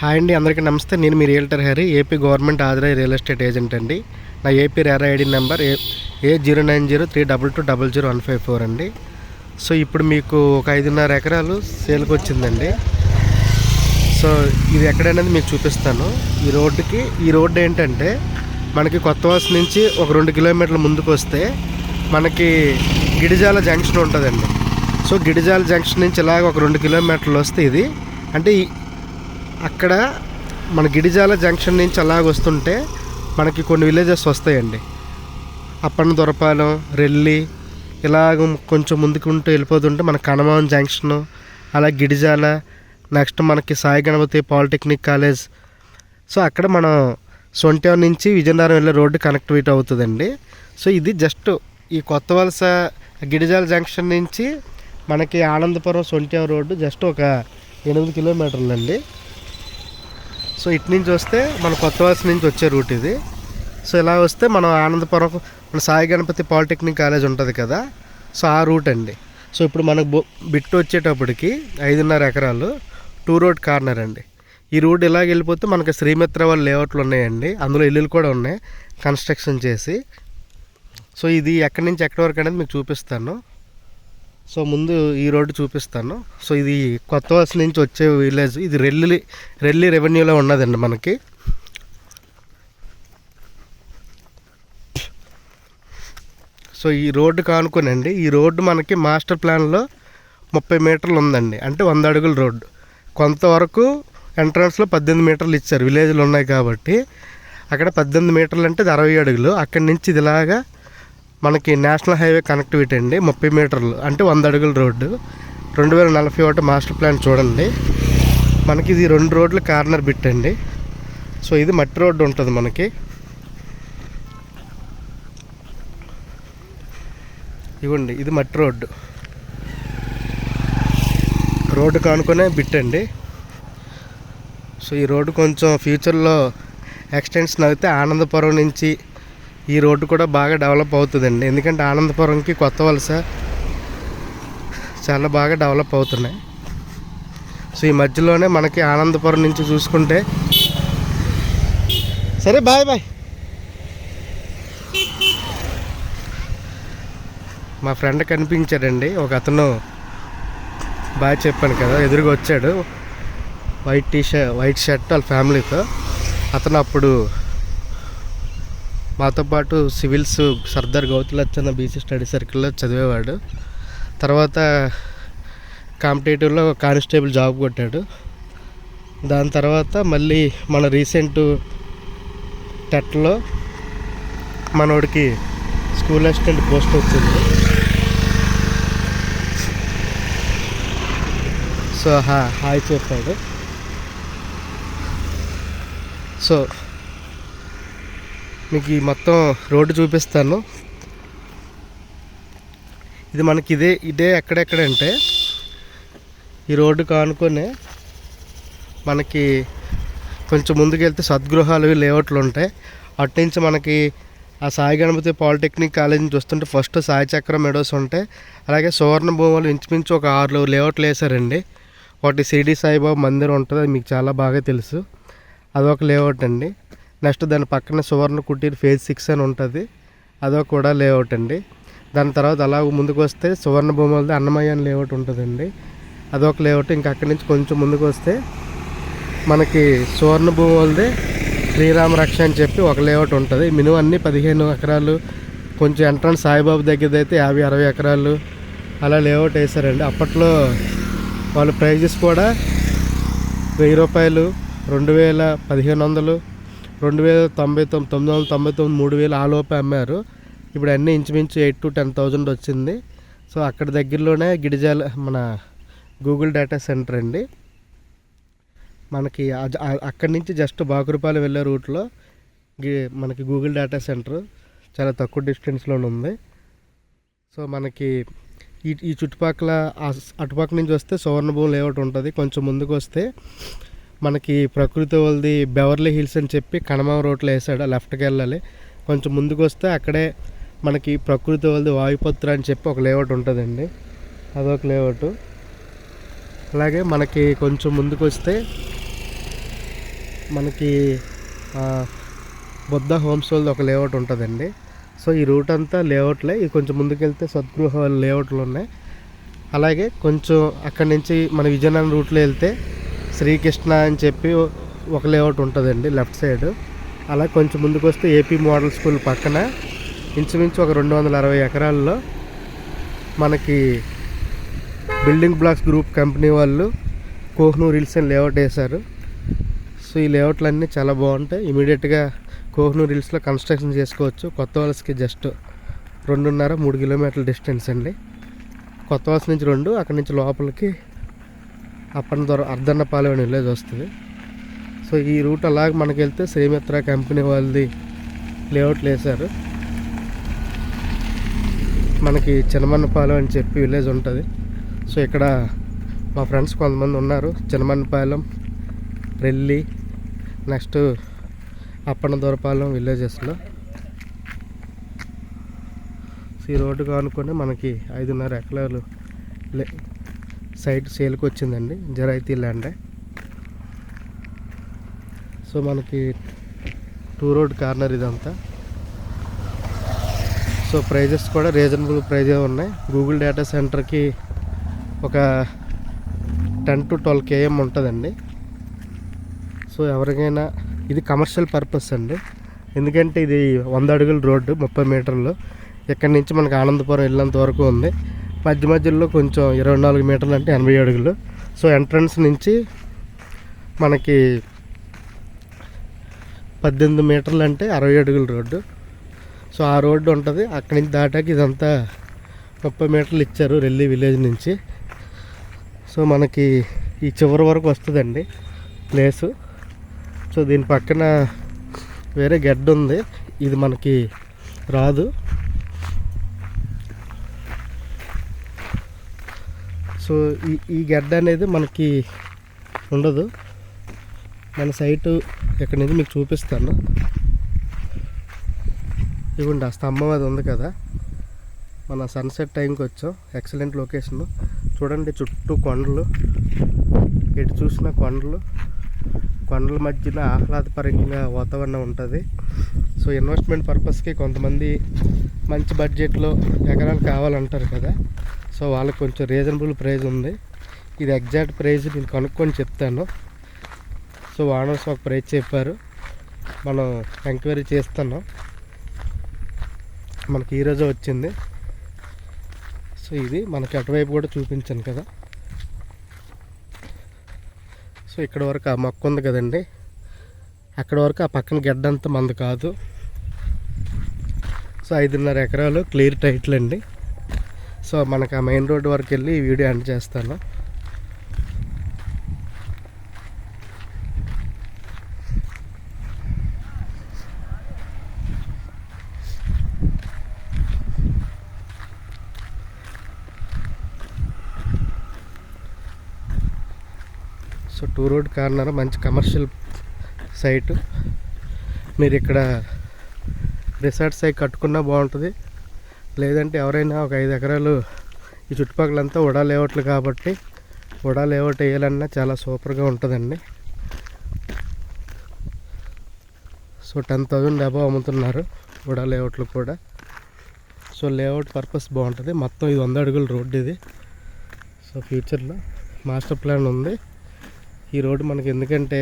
Hi అండి, అందరికీ నమస్తే. నేను మీ realtor Hari, AP government authorised real estate agent అండి. నా AP RERA ID number A0903220154 అండి. సో ఇప్పుడు మీకు ఒక 5.5 ఎకరాలు సేల్కి వచ్చిందండి. సో ఇది ఎక్కడనేది మీకు చూపిస్తాను. ఈ రోడ్డు ఏంటంటే మనకి కొత్తవాస నుంచి ఒక 2 కిలోమీటర్ల ముందుకు వస్తే మనకి గిడిజాల జంక్షన్ ఉంటుందండి. సో గిడిజాల జంక్షన్ నుంచి ఇలాగ ఒక 2 కిలోమీటర్లు వస్తే ఇది అంటే అక్కడ మన గిడిజాల జంక్షన్ నుంచి అలాగ వస్తుంటే మనకి కొన్ని విలేజెస్ వస్తాయండి. అప్పన్న దొరపాలెం, రెల్లి, ఇలాగ కొంచెం ముందుకుంటూ వెళ్ళిపోతుంటే మన కనమం జంక్షను, అలా గిడిజాల, నెక్స్ట్ మనకి Sai Ganapathi polytechnic college. So అక్కడ మనం సొంట్యాం నుంచి విజయనగరం వెళ్ళే రోడ్డు కనెక్టివిటీ అవుతుందండి. సో ఇది జస్ట్ ఈ కొత్త వలస గిడిజాల జంక్షన్ నుంచి మనకి ఆనందపురం సొంట్యాం రోడ్డు జస్ట్ ఒక 8 కిలోమీటర్లు అండి. సో ఇటు నుంచి వస్తే మన కొత్త వలస నుంచి వచ్చే రూట్ ఇది. సో ఇలా వస్తే మనం ఆనందపురం, మన సాయి గణపతి పాలిటెక్నిక్ కాలేజ్ ఉంటుంది కదా, సో ఆ రూట్ అండి. సో ఇప్పుడు మనకు బిట్టు వచ్చేటప్పటికి 5.5 ఎకరాలు 2 రోడ్ కార్నర్ అండి. ఈ రూట్ ఇలాగ వెళ్ళిపోతే మనకి శ్రీమిత్ర వాళ్ళ లేఅవుట్లు ఉన్నాయండి, అందులో ఇల్లులు కూడా ఉన్నాయి కన్స్ట్రక్షన్ చేసి. సో ఇది ఎక్కడి నుంచి ఎక్కడి వరకు అనేది మీకు చూపిస్తాను. సో ముందు ఈ రోడ్డు చూపిస్తాను. సో ఇది కొత్త వలస నుంచి వచ్చే విలేజ్. ఇది రెల్లి రెవెన్యూలో ఉన్నదండి మనకి. సో ఈ రోడ్డు కానుకోనండి, ఈ రోడ్డు మనకి మాస్టర్ ప్లాన్లో 30 మీటర్లు ఉందండి, అంటే 100 అడుగుల రోడ్డు. కొంతవరకు ఎంట్రన్స్లో 18 మీటర్లు ఇచ్చారు, విలేజ్లు ఉన్నాయి కాబట్టి. అక్కడ 18 మీటర్లు అంటే 60 అడుగులు. అక్కడి నుంచి ఇదిలాగా మనకి నేషనల్ హైవే కనెక్టివిటీ అండి, 30 మీటర్లు అంటే 100 అడుగుల రోడ్డు. 2041 మాస్టర్ ప్లాన్ చూడండి. మనకి ఇది 2 రోడ్ల కార్నర్ బిట్ అండి. సో ఇది మట్టి రోడ్డు ఉంటుంది మనకి. ఇవ్వండి, ఇది మట్టి రోడ్డు కానుకునే బిట్ అండి. సో ఈ రోడ్డు కొంచెం ఫ్యూచర్లో ఎక్స్టెన్షన్ అయితే ఆనందపురం నుంచి ఈ రోడ్డు కూడా బాగా డెవలప్ అవుతుందండి. ఎందుకంటే ఆనందపురంకి కొత్త వలస చాలా బాగా డెవలప్ అవుతున్నాయి. సో ఈ మధ్యలోనే మనకి ఆనందపురం నుంచి చూసుకుంటే, సరే బాయ్. మా ఫ్రెండ్ కనిపించాడండి, ఒక అతను బాయ్ చెప్పాను కదా, ఎదురుగా వచ్చాడు, వైట్ షర్ట్ వాళ్ళ ఫ్యామిలీతో. అతను అప్పుడు మాతో పాటు civils Sardar Gouthu Latchanna BC study సర్కిల్లో చదివేవాడు. తర్వాత కాంపిటేటివ్లో కానిస్టేబుల్ జాబ్ కొట్టాడు. దాని తర్వాత మళ్ళీ మన రీసెంట్ టెట్లో మనోడికి స్కూల్ అసిస్టెంట్ పోస్ట్ వచ్చింది. సో హాయ్ చెప్పాడు. సో మీకు ఈ మొత్తం రోడ్డు చూపిస్తాను. ఇది మనకి ఇదే ఎక్కడెక్కడంటే ఈ రోడ్డు కానుకొని మనకి కొంచెం ముందుకు వెళ్తే సద్గృహాలు లేఅవుట్లు ఉంటాయి. అటు నుంచి మనకి ఆ సాయి గణపతి పాలిటెక్నిక్ కాలేజ్ నుంచి వస్తుంటే ఫస్ట్ సాయి చక్రం మెడోస్ ఉంటాయి. అలాగే సువర్ణ భూములు ఇంచుమించు ఒక 6 లేఅవుట్లు వేసారండి. ఒకటి షిరిడి సాయిబాబా మందిరం ఉంటుంది, అది మీకు చాలా బాగా తెలుసు, అదొక లేఅవుట్ అండి. నెక్స్ట్ దాని పక్కన సువర్ణ కుటీర్ ఫేజ్ 6 అని ఉంటుంది, అదొక కూడా లేఅవుట్ అండి. దాని తర్వాత అలా ముందుకు వస్తే సువర్ణ భూములది అన్నమయ్య అని లేఅవుట్ ఉంటుందండి, అదొక లేఅవుట్. ఇంకా అక్కడి నుంచి కొంచెం ముందుకు వస్తే మనకి సువర్ణ భూములది శ్రీరామ రక్ష అని చెప్పి ఒక లేఅవుట్ ఉంటుంది. మినిమం అన్నీ 15 ఎకరాలు, కొంచెం ఎంట్రన్స్ సాయిబాబా దగ్గరది అయితే 50-60 ఎకరాలు అలా లేఅవుట్ వేసారండి. అప్పట్లో వాళ్ళ ప్రైజెస్ కూడా 1000 రూపాయలు, 2000, 1500, 2099, 999, 3000 ఆ లోపే అమ్మారు. ఇప్పుడు అన్నీ ఇంచుమించు 8,000 to 10,000 వచ్చింది. సో అక్కడ దగ్గరలోనే గిడిజాల మన గూగుల్ డేటా సెంటర్ అండి. మనకి అక్కడి నుంచి జస్ట్ బాకురపాలెం వెళ్ళే రూట్లో మనకి గూగుల్ డేటా సెంటర్ చాలా తక్కువ డిస్టెన్స్లోనే ఉంది. సో మనకి ఈ చుట్టుపక్కల అటుపక్క నుంచి వస్తే సువర్ణభూమి లేఅవుట్ ఉంటుంది. కొంచెం ముందుకు వస్తే మనకి ప్రకృతి వాళ్ళది బెవర్లీ హిల్స్ అని చెప్పి కనమం రోడ్లో వేసాడు, లెఫ్ట్కి వెళ్ళాలి. కొంచెం ముందుకు వస్తే అక్కడే మనకి ప్రకృతి వాళ్ళది వాయుపుత్ర అని చెప్పి ఒక లేఅవుట్ ఉంటుందండి, అదొక లేఅవుట్. అలాగే మనకి కొంచెం ముందుకు వస్తే మనకి బుద్ధ హోమ్స్ వాళ్ళది ఒక లేఅవుట్ ఉంటుందండి. సో ఈ రూట్ అంతా లేఅవుట్లే. ఇది కొంచెం ముందుకెళ్తే సద్గృహ లేఅవుట్లు ఉన్నాయి. అలాగే కొంచెం అక్కడి నుంచి మన విజయనగరం రూట్లో వెళ్తే శ్రీకృష్ణ అని చెప్పి ఒక లేఅవుట్ ఉంటుందండి లెఫ్ట్ సైడ్. అలా కొంచెం ముందుకు వస్తే ఏపీ మోడల్ స్కూల్ పక్కన ఇంచుమించు ఒక 260 ఎకరాల్లో మనకి బిల్డింగ్ బ్లాక్స్ గ్రూప్ కంపెనీ వాళ్ళు కోహినూర్ హిల్స్ అని లేఅవుట్ వేశారు. సో ఈ లేఅవుట్లన్నీ చాలా బాగుంటాయి. ఇమీడియట్గా కోహినూర్ హిల్స్లో కన్స్ట్రక్షన్ చేసుకోవచ్చు. కొత్త వలసకి జస్ట్ 2.5-3 కిలోమీటర్ల డిస్టెన్స్ అండి. కొత్త వలస నుంచి 2, అక్కడి నుంచి లోపలికి అర్ధన్నపాలెం అనే విలేజ్ వస్తుంది. సో ఈ రూట్ అలాగే మనకి వెళ్తే శ్రీమిత్ర కంపెనీ వాళ్ళది లేఅవుట్లు వేశారు. మనకి చినమన్నపాలెం అని చెప్పి విలేజ్ ఉంటుంది. సో ఇక్కడ మా ఫ్రెండ్స్ కొంతమంది ఉన్నారు చినమన్నపాలెం, రెల్లి, నెక్స్ట్ అప్పన్నదూరపాలెం విలేజెస్లో. ఈ రోడ్డు కానుకొని మనకి 5.5 ఎకరాలు సైట్ సేల్కి వచ్చిందండి. జరైతీ ల్యాండే. సో మనకి 2 రోడ్ కార్నర్ ఇదంతా. సో ప్రైజెస్ కూడా రీజనబుల్ ప్రైజే ఉన్నాయి. గూగుల్ డేటా సెంటర్కి ఒక 10 to 12 km ఉంటుందండి. సో ఎవరికైనా ఇది కమర్షియల్ పర్పస్ అండి. ఎందుకంటే ఇది 100 అడుగుల రోడ్డు, 30 మీటర్లు. ఇక్కడి నుంచి మనకు ఆనందపురం వెళ్ళేంత వరకు ఉంది. మధ్యలో కొంచెం 24 మీటర్లు అంటే 80 అడుగులు. సో ఎంట్రన్స్ నుంచి మనకి 18 మీటర్లు అంటే 60 అడుగుల రోడ్డు. సో ఆ రోడ్డు ఉంటుంది. అక్కడి నుంచి దాటాక ఇదంతా 30 మీటర్లు ఇచ్చారు రెల్లి విలేజ్ నుంచి. సో మనకి ఈ చివరి వరకు వస్తుందండి ప్లేసు. సో దీని పక్కన వేరే గడ్డ ఉంది, ఇది మనకి రాదు. సో ఈ గడ్డ అనేది మనకి ఉండదు. మన సైటు ఎక్కడి నుంచి మీకు చూపిస్తాను. ఇవ్వండి ఆ స్తంభం అది ఉంది కదా, మన సన్సెట్ టైంకి వచ్చాం. Excellent location. చూడండి చుట్టూ కొండలు, ఎటు చూసిన కొండల మధ్యన ఆహ్లాదపరంగా వాతావరణం ఉంటుంది. సో ఇన్వెస్ట్మెంట్ పర్పస్కి కొంతమంది మంచి బడ్జెట్లో ఎకరాలు కావాలంటారు కదా. సో వాళ్ళకి కొంచెం రీజనబుల్ ప్రైస్ ఉంది. ఇది ఎగ్జాక్ట్ ప్రైస్ నేను కనుక్కొని చెప్తాను. సో ఓనర్స్ ఒక ప్రైస్ చెప్పారు, మనం ఎంక్వైరీ చేస్తున్నాం. మనకి ఈరోజు వచ్చింది. సో ఇది మనకి అటువైపు కూడా చూపించాను కదా. సో ఇక్కడ వరకు ఆ మొక్క ఉంది కదండి, అక్కడ వరకు ఆ పక్కన గడ్డంతా మంది కాదు. సో 5.5 ఎకరాలు క్లియర్ టైటిల్ అండి. సో మనకు ఆ మెయిన్ రోడ్ వరకు వెళ్ళి ఈ వీడియో ఎండ్ చేస్తాను. సో 2 రోడ్ కార్నర్ మంచి కమర్షియల్ సైటు. మీరు ఇక్కడ రిసార్ట్స్ అయి కట్టుకున్నా బాగుంటుంది. లేదంటే ఎవరైనా ఒక 5 ఎకరాలు ఈ చుట్టుపక్కలంతా ఉడా లేఅవుట్లు కాబట్టి ఉడా లేఅవుట్ వేయాలన్నా చాలా సూపర్గా ఉంటుందండి. సో 10,000 అబవ్ అమ్ముతున్నారు ఉడా లేఅవుట్లు కూడా. సో లేఅవుట్ పర్పస్ బాగుంటుంది. మొత్తం ఇది 100 అడుగుల రోడ్డు ఇది. సో ఫ్యూచర్లో మాస్టర్ ప్లాన్ ఉంది ఈ రోడ్డు మనకి. ఎందుకంటే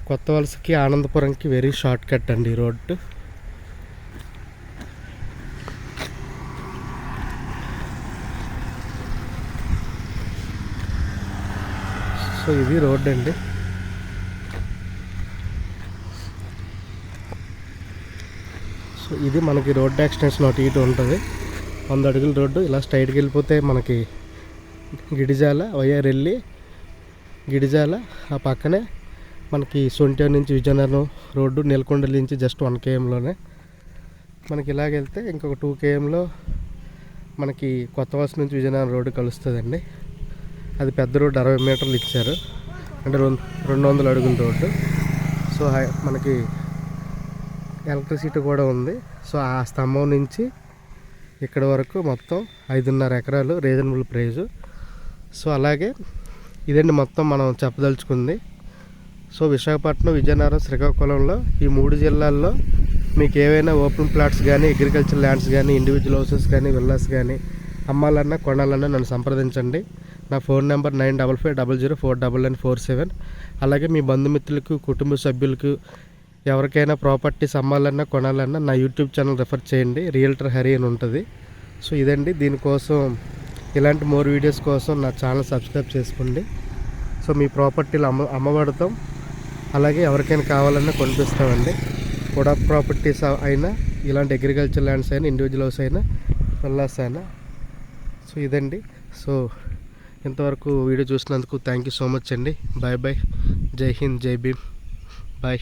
కొత్త వలసకి ఆనందపురంకి వెరీ షార్ట్ కట్ అండి ఈ రోడ్డు. సో ఇది రోడ్డు అండి. సో ఇది మనకి రోడ్డు ఎక్స్టెన్షన్ ఒకటి ఇటు ఉంటుంది. 100 అడుగుల రోడ్డు. ఇలా స్ట్రైట్కి వెళ్ళిపోతే మనకి గిడిజాల రెల్లి గిడిజాల, ఆ పక్కనే మనకి సొంటూరు నుంచి విజయనగరం రోడ్డు, నెలకొండ నుంచి జస్ట్ 1 kmలోనే. మనకి ఇలాగెళ్తే ఇంకొక 2 kmలో మనకి కొత్త వలస నుంచి విజయనగరం రోడ్డు కలుస్తుందండి. అది పెద్ద రోడ్డు 60 మీటర్లు ఇచ్చారు, అంటే 200 అడుగుల రోడ్డు. సో మనకి ఎలక్ట్రిసిటీ కూడా ఉంది. సో ఆ స్తంభం నుంచి ఇక్కడ వరకు మొత్తం 5.5 ఎకరాలు రీజనబుల్ ప్రైజు. సో అలాగే ఇదండి మొత్తం మనం చెప్పదలుచుకుంది. సో విశాఖపట్నం, విజయనగరం, శ్రీకాకుళంలో ఈ 3 జిల్లాల్లో మీకు ఏవైనా ఓపెన్ ప్లాట్స్ కానీ, అగ్రికల్చర్ ల్యాండ్స్ కానీ, ఇండివిజువల్ హౌసెస్ కానీ, విల్లాస్ కానీ అమ్మాలన్నా కొనాలన్నా నన్ను సంప్రదించండి. నా ఫోన్ నెంబర్ 9550049947. అలాగే మీ బంధుమిత్రులకు, కుటుంబ సభ్యులకు ఎవరికైనా ప్రాపర్టీస్ అమ్మాలన్నా కొనాలన్నా నా యూట్యూబ్ ఛానల్ రెఫర్ చేయండి. రియల్టర్ హరి అని ఉంటుంది. సో ఇదండి, దీనికోసం ఇలాంటి మోర్ వీడియోస్ కోసం నా ఛానల్ సబ్స్క్రైబ్ చేసుకోండి. సో మీ ప్రాపర్టీలు అమ్మబడతాం. అలాగే ఎవరికైనా కావాలన్నా కొనిపిస్తామండి. కూడా ప్రాపర్టీస్ అయినా, ఇలాంటి అగ్రికల్చర్ ల్యాండ్స్ అయినా, ఇండివిజువల్ హౌస్ అయినా, విల్లాస్ అయినా. సో ఇదండి. సో ఇంతవరకు వీడియో చూసినందుకు థ్యాంక్ యూ సో మచ్ అండి. Bye bye. జై హింద్, జై భీమ్. బాయ్.